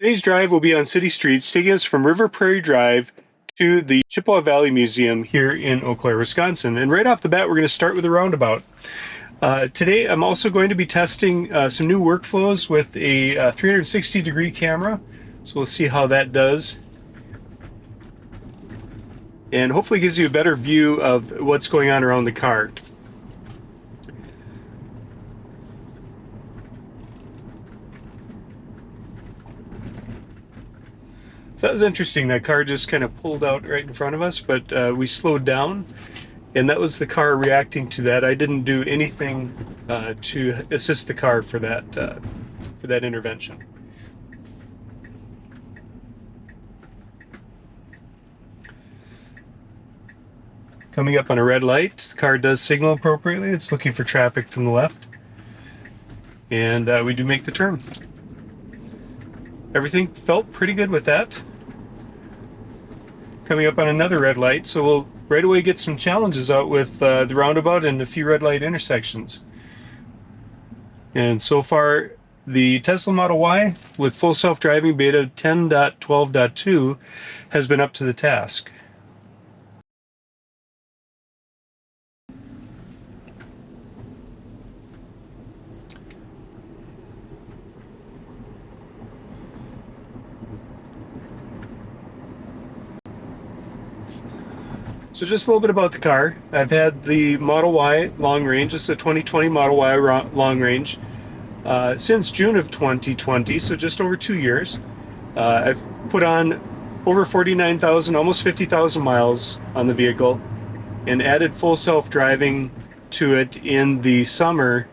Today's drive will be on city streets, taking us from River Prairie Drive to the Chippewa Valley Museum here in Eau Claire, Wisconsin. And right off the bat, we're going to start with a roundabout. Today, I'm also going to be testing some new workflows with a 360-degree camera. So we'll see how that does. And hopefully gives you a better view of what's going on around the car. So that was interesting. That car just kind of pulled out right in front of us, but we slowed down, and that was the car reacting to that. I didn't do anything to assist the car for that intervention. Coming up on a red light, the car does signal appropriately. It's looking for traffic from the left, and we do make the turn. Everything felt pretty good with that. Coming up on another red light, so we'll right away get some challenges out with the roundabout and a few red light intersections. And so far, the Tesla Model Y with full self-driving beta 10.12.2 has been up to the task. So just a little bit about the car. I've had the Model Y long range. This is a 2020 Model Y long range since June of 2020, so just over 2 years. I've put on over 49,000, almost 50,000 miles on the vehicle, and added full self-driving to it in the summer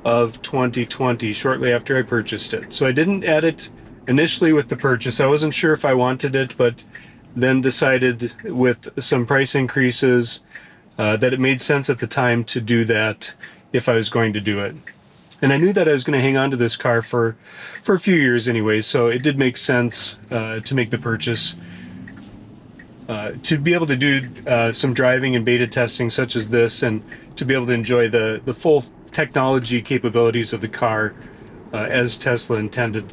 of 2020, shortly after I purchased it. So I didn't add it initially with the purchase. I wasn't sure if I wanted it, but then decided with some price increases that it made sense at the time to do that if I was going to do it. And I knew that I was going to hang on to this car for a few years anyway, so it did make sense to make the purchase. To be able to do some driving and beta testing such as this, and to be able to enjoy the full technology capabilities of the car as Tesla intended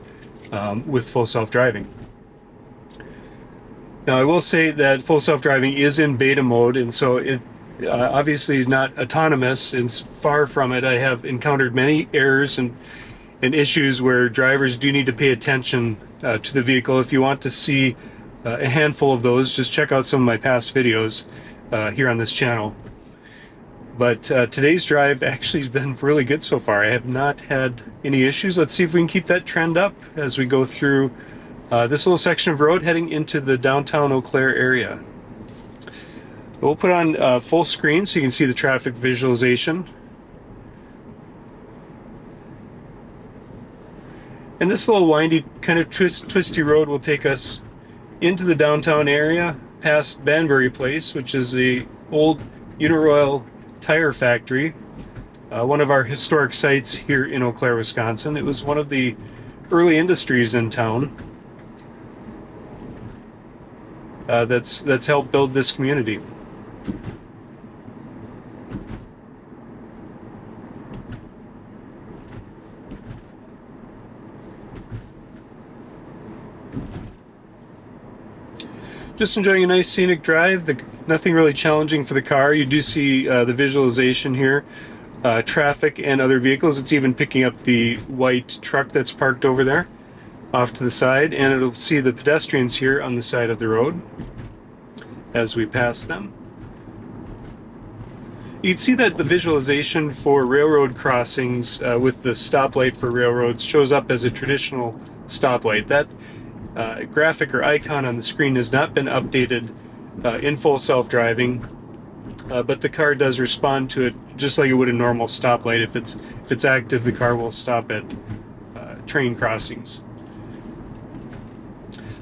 with full self-driving. Now, I will say that full self-driving is in beta mode, and so it obviously is not autonomous. It's far from it. I have encountered many errors and issues where drivers do need to pay attention to the vehicle. If you want to see a handful of those, just check out some of my past videos here on this channel. But today's drive actually has been really good so far. I have not had any issues. Let's see if we can keep that trend up as we go through this little section of road heading into the downtown Eau Claire area. We'll put on full screen so you can see the traffic visualization. And this little windy, kind of twisty road will take us into the downtown area, past Banbury Place, which is the old Uniroyal tire factory, one of our historic sites here in Eau Claire, Wisconsin. It was one of the early industries in town. That's helped build this community. Just enjoying a nice scenic drive. Nothing really challenging for the car. You do see the visualization here, traffic and other vehicles. It's even picking up the white truck that's parked over there off to the side, and it'll see the pedestrians here on the side of the road as we pass them. You can see that the visualization for railroad crossings with the stoplight for railroads shows up as a traditional stoplight. That graphic or icon on the screen has not been updated in full self-driving, but the car does respond to it just like it would a normal stoplight. If it's active, the car will stop at train crossings.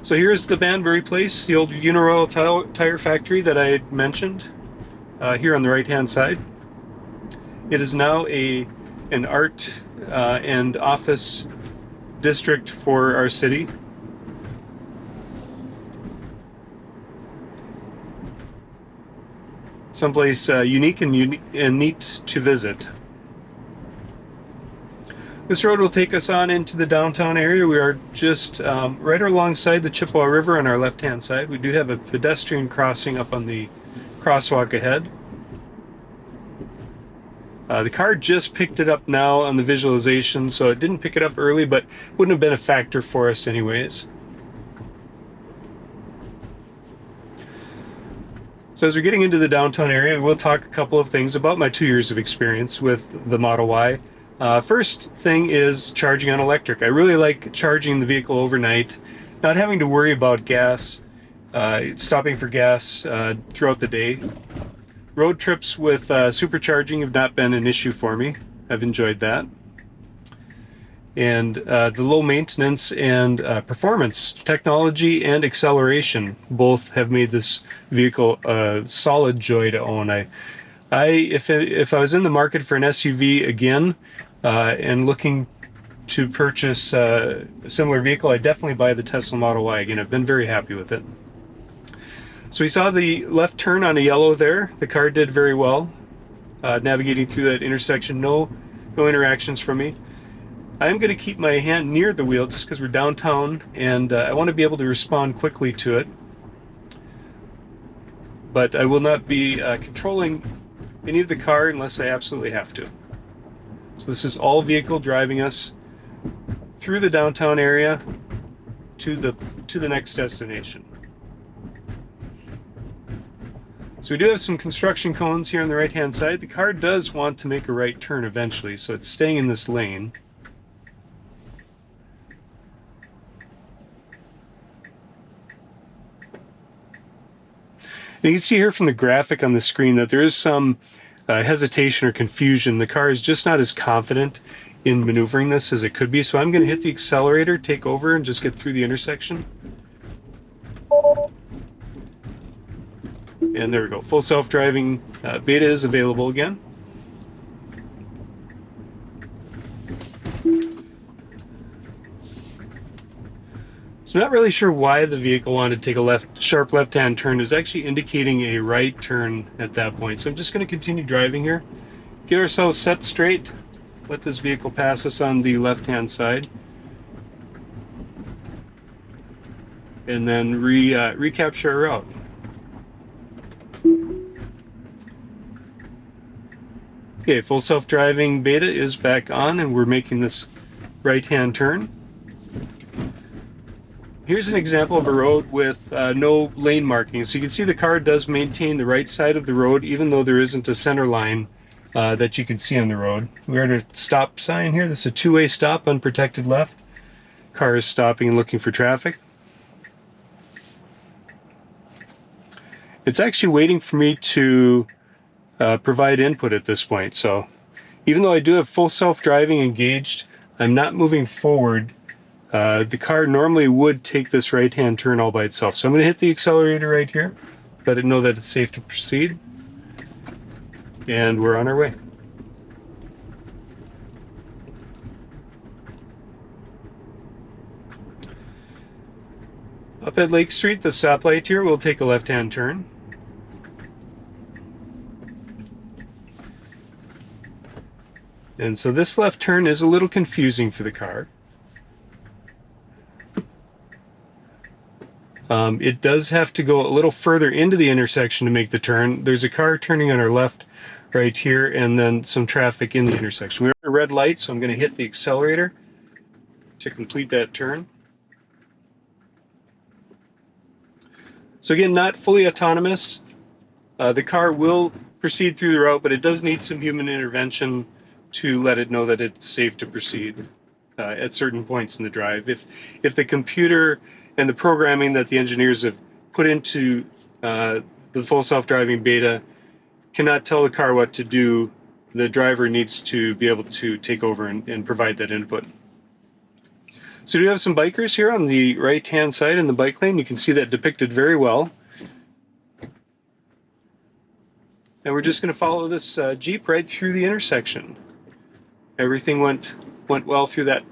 So here's the Banbury Place, the old Uniroyal tire factory that I had mentioned here on the right-hand side. It is now an art and office district for our city. Someplace unique and neat to visit. This road will take us on into the downtown area. We are just right alongside the Chippewa River on our left-hand side. We do have a pedestrian crossing up on the crosswalk ahead. The car just picked it up now on the visualization, so it didn't pick it up early, but wouldn't have been a factor for us anyways. So as we're getting into the downtown area, we'll talk a couple of things about my 2 years of experience with the Model Y. First thing is charging on electric. I really like charging the vehicle overnight, not having to worry about gas, stopping for gas throughout the day. Road trips with supercharging have not been an issue for me. I've enjoyed that. And the low maintenance and performance, technology and acceleration both have made this vehicle a solid joy to own. If I was in the market for an SUV again and looking to purchase a similar vehicle, I'd definitely buy the Tesla Model Y again. I've been very happy with it. So we saw the left turn on a yellow there. The car did very well navigating through that intersection. No interactions from me. I'm going to keep my hand near the wheel just because we're downtown and I want to be able to respond quickly to it. But I will not be controlling any of the car unless I absolutely have to. So this is all vehicle driving us through the downtown area to the next destination. So we do have some construction cones here on the right hand side. The car does want to make a right turn eventually, so it's staying in this lane. And you can see here from the graphic on the screen that there is some hesitation or confusion. The car is just not as confident in maneuvering this as it could be. So I'm going to hit the accelerator, take over, and just get through the intersection. And there we go. Full self-driving beta is available again. So I'm not really sure why the vehicle wanted to take a sharp left-hand turn. It was actually indicating a right turn at that point. So I'm just going to continue driving here, get ourselves set straight, let this vehicle pass us on the left-hand side, and then recapture our route. Okay, full self-driving beta is back on and we're making this right-hand turn. Here's an example of a road with no lane markings. So you can see the car does maintain the right side of the road even though there isn't a center line that you can see on the road. We're at a stop sign here. This is a two-way stop, unprotected left. Car is stopping and looking for traffic. It's actually waiting for me to provide input at this point. So even though I do have full self-driving engaged, I'm not moving forward. The car normally would take this right-hand turn all by itself. So I'm going to hit the accelerator right here, let it know that it's safe to proceed, and we're on our way. Up at Lake Street, the stoplight here, we'll take a left-hand turn. And so this left turn is a little confusing for the car. It does have to go a little further into the intersection to make the turn. There's a car turning on our left right here and then some traffic in the intersection. We're at a red light, so I'm going to hit the accelerator to complete that turn. So again, not fully autonomous. The car will proceed through the route, but it does need some human intervention to let it know that it's safe to proceed at certain points in the drive. If the computer and the programming that the engineers have put into the full self-driving beta cannot tell the car what to do, the driver needs to be able to take over and provide that input. So we do have some bikers here on the right-hand side in the bike lane. You can see that depicted very well. And we're just going to follow this Jeep right through the intersection. Everything went well through that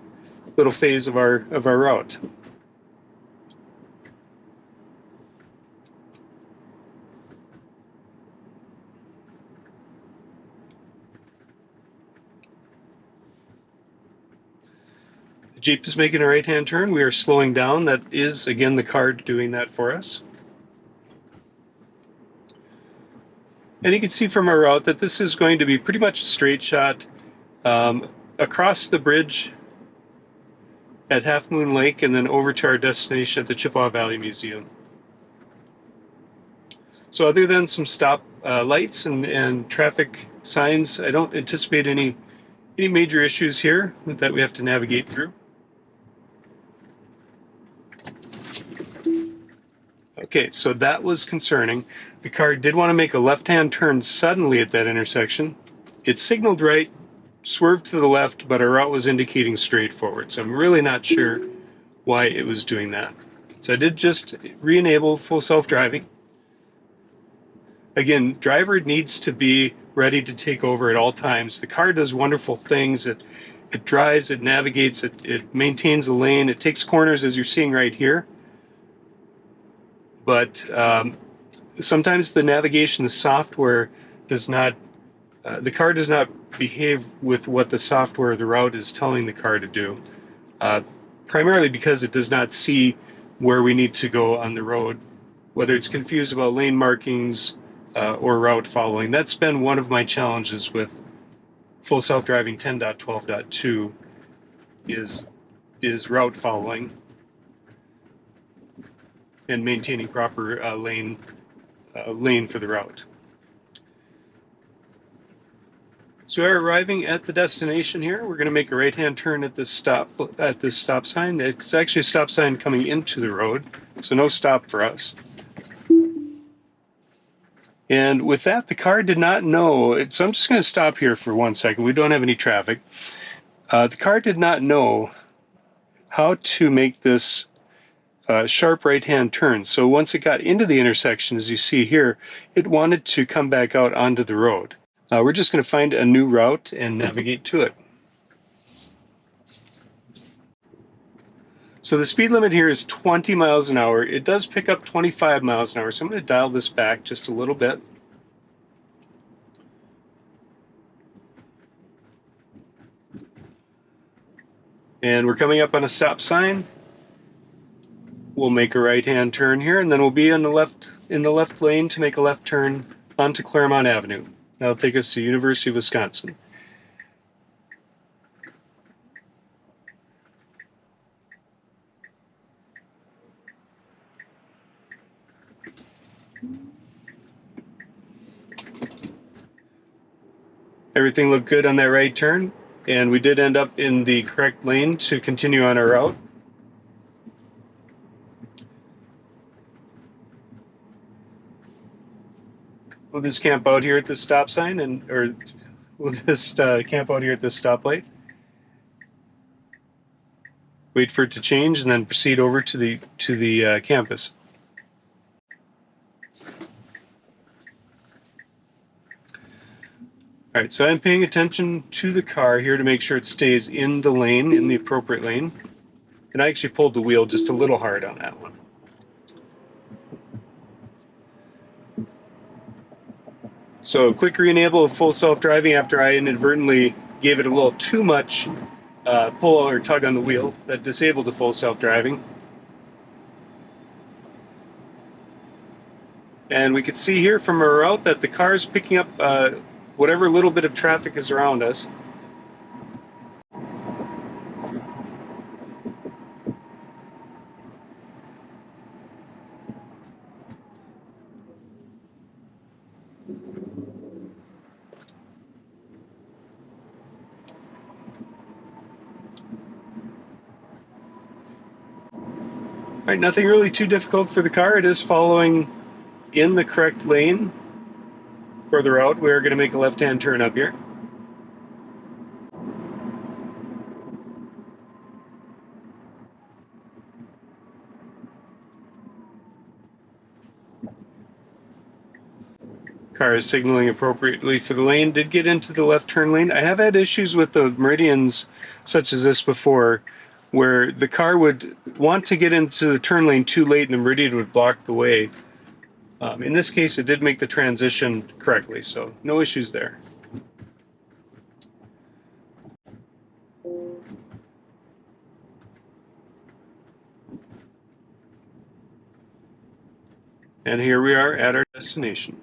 little phase of our route. Jeep is making a right-hand turn. We are slowing down. That is, again, the car doing that for us. And you can see from our route that this is going to be pretty much a straight shot across the bridge at Half Moon Lake and then over to our destination at the Chippewa Valley Museum. So other than some stop lights and traffic signs, I don't anticipate any major issues here that we have to navigate through. Okay, so that was concerning. The car did want to make a left-hand turn suddenly at that intersection. It signaled right, swerved to the left, but our route was indicating straight forward. So I'm really not sure why it was doing that. So I did just re-enable full self-driving. Again, driver needs to be ready to take over at all times. The car does wonderful things. It drives, it navigates, it maintains a lane, it takes corners as you're seeing right here. But sometimes the navigation, the software does not, the car does not behave with what the software of the route is telling the car to do. Primarily because it does not see where we need to go on the road, whether it's confused about lane markings or route following. That's been one of my challenges with full self-driving 10.12.2 is route following and maintaining proper lane for the route. So we're arriving at the destination here. We're going to make a right-hand turn at this stop sign. It's actually a stop sign coming into the road, so no stop for us. And with that, the car did not know. So I'm just going to stop here for 1 second. We don't have any traffic. The car did not know how to make this sharp right-hand turn. So once it got into the intersection, as you see here, it wanted to come back out onto the road. We're just going to find a new route and navigate to it. So the speed limit here is 20 miles an hour. It does pick up 25 miles an hour, so I'm going to dial this back just a little bit. And we're coming up on a stop sign. We'll make a right-hand turn here, and then we'll be in the left lane to make a left turn onto Claremont Avenue. That'll take us to University of Wisconsin. Everything looked good on that right turn, and we did end up in the correct lane to continue on our route. We'll just camp out here at this stop sign, or we'll just camp out here at this stoplight. Wait for it to change, and then proceed over to the campus. All right, so I'm paying attention to the car here to make sure it stays in the lane, in the appropriate lane. And I actually pulled the wheel just a little hard on that one. So quick re-enable of full self-driving after I inadvertently gave it a little too much pull or tug on the wheel that disabled the full self-driving. And we could see here from our route that the car is picking up whatever little bit of traffic is around us. All right, nothing really too difficult for the car. It is following in the correct lane for the route. We're going to make a left-hand turn up here. Car is signaling appropriately for the lane. Did get into the left turn lane. I have had issues with the meridians such as this before, where the car would want to get into the turn lane too late and the meridian would block the way. In this case, it did make the transition correctly, so no issues there. And here we are at our destination.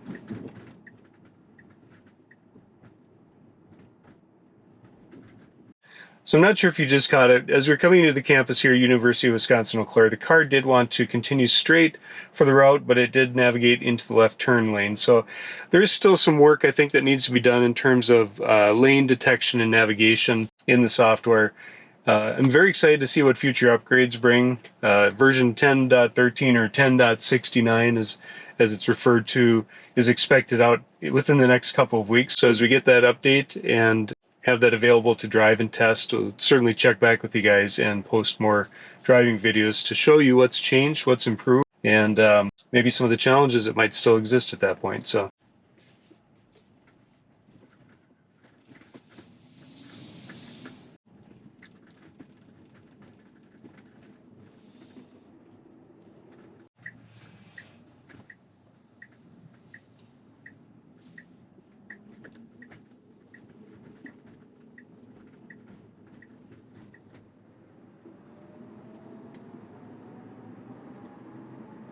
So I'm not sure if you just caught it. As we're coming into the campus here, University of Wisconsin-Eau Claire, the car did want to continue straight for the route, but it did navigate into the left turn lane. So there's still some work, I think, that needs to be done in terms of lane detection and navigation in the software. I'm very excited to see what future upgrades bring. Version 10.13 or 10.69, as it's referred to, is expected out within the next couple of weeks. So as we get that update and have that available to drive and test, we'll certainly check back with you guys and post more driving videos to show you what's changed, what's improved, and maybe some of the challenges that might still exist at that point. So.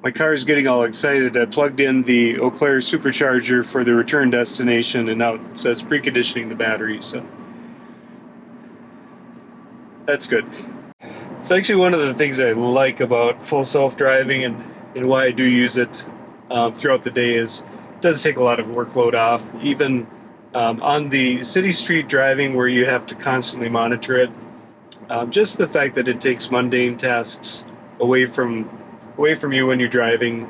My car is getting all excited. I plugged in the Eau Claire supercharger for the return destination, and now it says preconditioning the battery, so that's good. It's actually one of the things I like about full self-driving and why I do use it throughout the day is it does take a lot of workload off. Even on the city street driving where you have to constantly monitor it, just the fact that it takes mundane tasks away from you when you're driving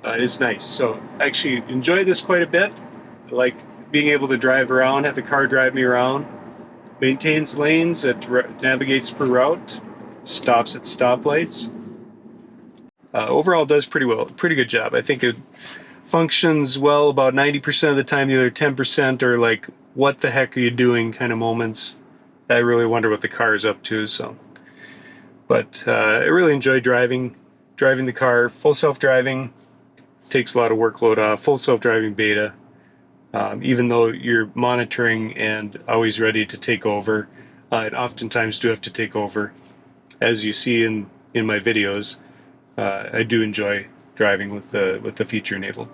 is nice. So I actually enjoy this quite a bit. I like being able to drive around, have the car drive me around, maintains lanes, it navigates per route, stops at stoplights. Overall does pretty well, pretty good job. I think it functions well about 90% of the time. The other 10% are like, what the heck are you doing kind of moments. I really wonder what the car is up to. So, but I really enjoy driving the car. Full self-driving takes a lot of workload off. Full self-driving beta, even though you're monitoring and always ready to take over, and oftentimes do have to take over, as you see in my videos. I do enjoy driving with the feature enabled.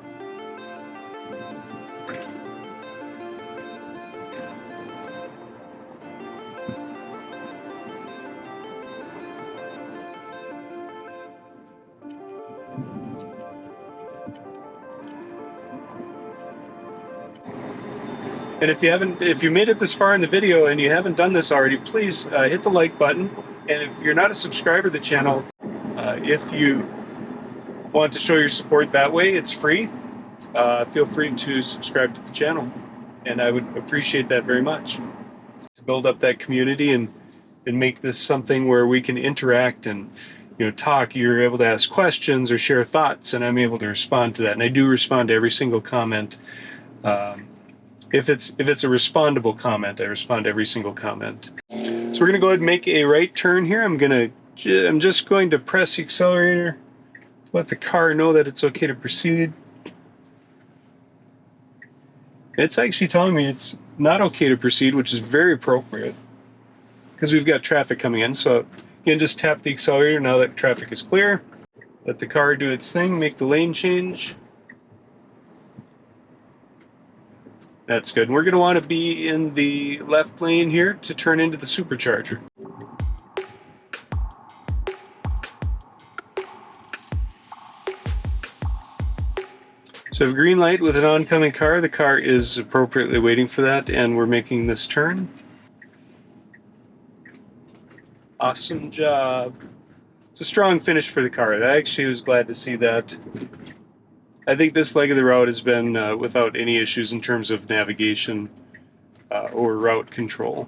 And if you made it this far in the video and you haven't done this already, please hit the like button. And if you're not a subscriber to the channel, if you want to show your support that way, it's free. Feel free to subscribe to the channel, and I would appreciate that very much. To build up that community and make this something where we can interact and talk. You're able to ask questions or share thoughts, and I'm able to respond to that. And I do respond to every single comment. If it's a respondable comment, I respond to every single comment. So we're gonna go ahead and make a right turn here. I'm just going to press the accelerator, let the car know that it's okay to proceed. It's actually telling me it's not okay to proceed, which is very appropriate because we've got traffic coming in. So again, just tap the accelerator now that traffic is clear. Let the car do its thing, make the lane change. That's good. And we're going to want to be in the left lane here to turn into the supercharger. So I have a green light with an oncoming car. The car is appropriately waiting for that, and we're making this turn. Awesome job. It's a strong finish for the car. I actually was glad to see that. I think this leg of the route has been without any issues in terms of navigation or route control.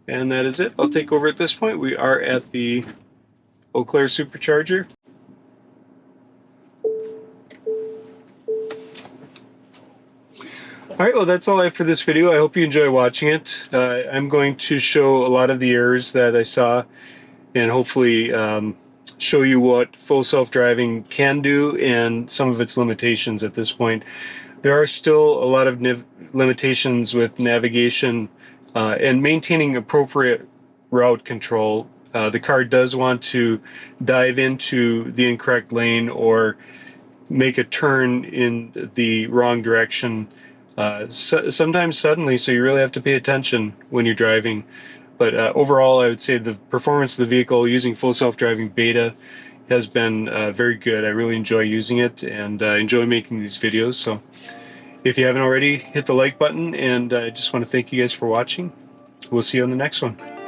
And that is it. I'll take over at this point. We are at the Eau Claire supercharger. All right, well, that's all I have for this video. I hope you enjoy watching it. I'm going to show a lot of the errors that I saw and hopefully show you what full self-driving can do and some of its limitations at this point. There are still a lot of limitations with navigation and maintaining appropriate route control The car does want to dive into the incorrect lane or make a turn in the wrong direction, sometimes suddenly, so you really have to pay attention when you're driving. But overall, I would say the performance of the vehicle using full self-driving beta has been very good. I really enjoy using it and enjoy making these videos. So if you haven't already, hit the like button, and I just want to thank you guys for watching. We'll see you on the next one.